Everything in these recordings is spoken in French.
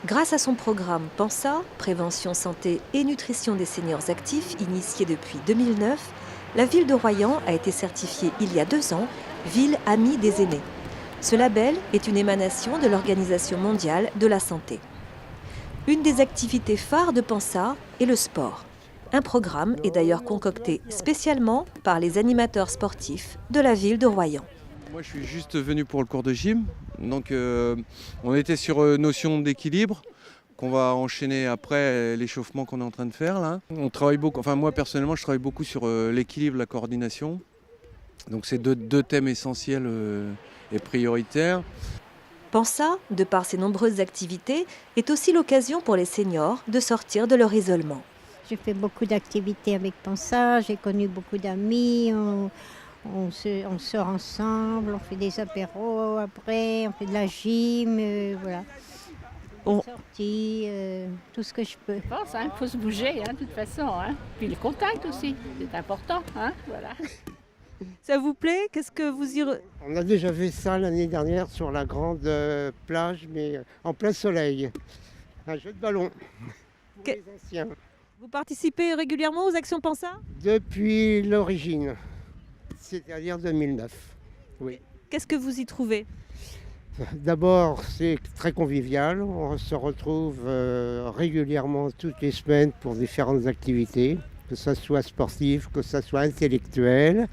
Grâce à son programme PENSA, Prévention Santé et Nutrition des seniors actifs, initié depuis 2009, la ville de Royan a été certifiée il y a 2 ans Ville Amie des aînés. Ce label est une émanation de l'Organisation mondiale de la santé. Une des activités phares de PENSA est le sport. Un programme est d'ailleurs concocté spécialement par les animateurs sportifs de la ville de Royan. Moi je suis juste venu pour le cours de gym, donc on était sur notion d'équilibre qu'on va enchaîner après l'échauffement qu'on est en train de faire là. On travaille beaucoup, enfin moi personnellement je travaille beaucoup sur l'équilibre, la coordination, donc c'est deux thèmes essentiels et prioritaires. PENSA, de par ses nombreuses activités, est aussi l'occasion pour les seniors de sortir de leur isolement. J'ai fait beaucoup d'activités avec Pensa, j'ai connu beaucoup d'amis, on sort ensemble, on fait des apéros après, on fait de la gym, voilà. Des sorties, tout ce que je peux. Je pense, il faut se bouger, de toute façon. Puis le contact aussi, c'est important. Voilà. Ça vous plaît? Qu'est-ce que vous y... On a déjà fait ça l'année dernière sur la grande plage, mais en plein soleil. Un jeu de ballon pour les anciens. Vous participez régulièrement aux actions PENSA? Depuis l'origine, c'est-à-dire 2009. Oui. Qu'est-ce que vous y trouvez? D'abord, c'est très convivial. On se retrouve régulièrement toutes les semaines pour différentes activités, que ce soit sportif, que ce soit intellectuel.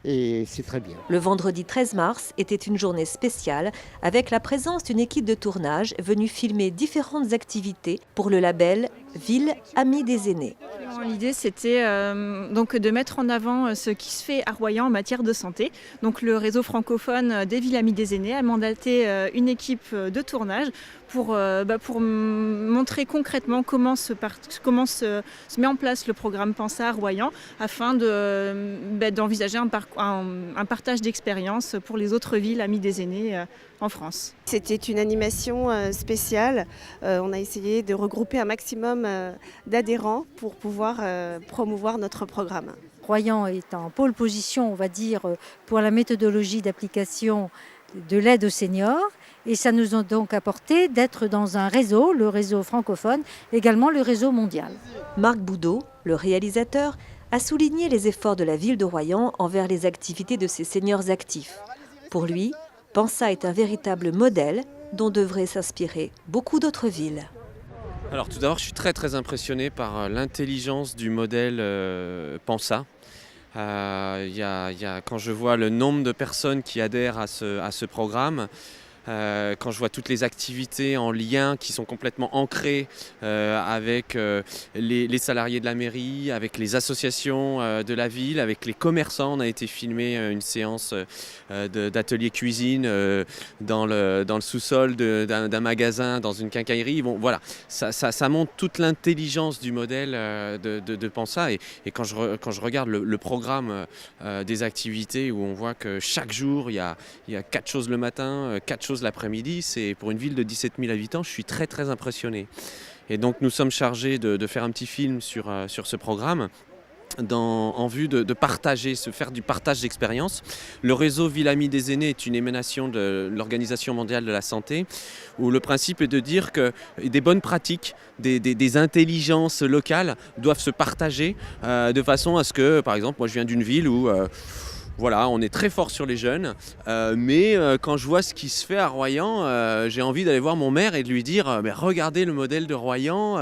Et c'est très bien. Le vendredi 13 mars était une journée spéciale avec la présence d'une équipe de tournage venue filmer différentes activités pour le label Ville Amie des aînés. L'idée, c'était donc de mettre en avant ce qui se fait à Royan en matière de santé. Donc, le réseau francophone des Villes Amies des aînés a mandaté une équipe de tournage pour montrer concrètement comment se met en place le programme PENSA à Royan afin d'envisager un partage d'expériences pour les autres villes amies des aînés en France. C'était une animation spéciale. On a essayé de regrouper un maximum d'adhérents pour pouvoir promouvoir notre programme. Royan est en pôle position, on va dire, pour la méthodologie d'application de l'aide aux seniors. Et ça nous a donc apporté d'être dans un réseau, le réseau francophone, également le réseau mondial. Marc Boudot, le réalisateur, a souligné les efforts de la ville de Royan envers les activités de ses seniors actifs. Pour lui, PENSA est un véritable modèle dont devraient s'inspirer beaucoup d'autres villes. Alors tout d'abord, je suis très impressionné par l'intelligence du modèle PENSA. Quand je vois le nombre de personnes qui adhèrent à ce programme, quand je vois toutes les activités en lien qui sont complètement ancrées avec les salariés de la mairie, avec les associations de la ville, avec les commerçants. On a été filmer une séance d'atelier cuisine dans le sous-sol d'un magasin, dans une quincaillerie. Bon, voilà, ça montre toute l'intelligence du modèle de PENSA. Et quand je regarde le programme des activités, où on voit que chaque jour, il y a 4 choses le matin, 4 choses l'après-midi, c'est pour une ville de 17 000 habitants, je suis très impressionné. Et donc nous sommes chargés de faire un petit film sur ce programme en vue de partager, faire du partage d'expérience. Le réseau Ville Amie des aînés est une émanation de l'Organisation mondiale de la santé, où le principe est de dire que des bonnes pratiques, des intelligences locales doivent se partager de façon à ce que, par exemple, moi je viens d'une ville où voilà, on est très fort sur les jeunes, mais quand je vois ce qui se fait à Royan, j'ai envie d'aller voir mon maire et de lui dire mais regardez le modèle de Royan,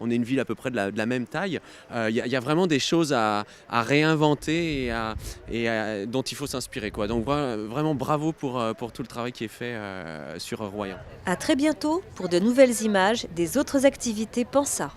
on est une ville à peu près de la même taille, il y a vraiment des choses à réinventer et dont il faut s'inspirer, quoi. Donc vraiment bravo pour tout le travail qui est fait sur Royan. À très bientôt pour de nouvelles images des autres activités PENSA.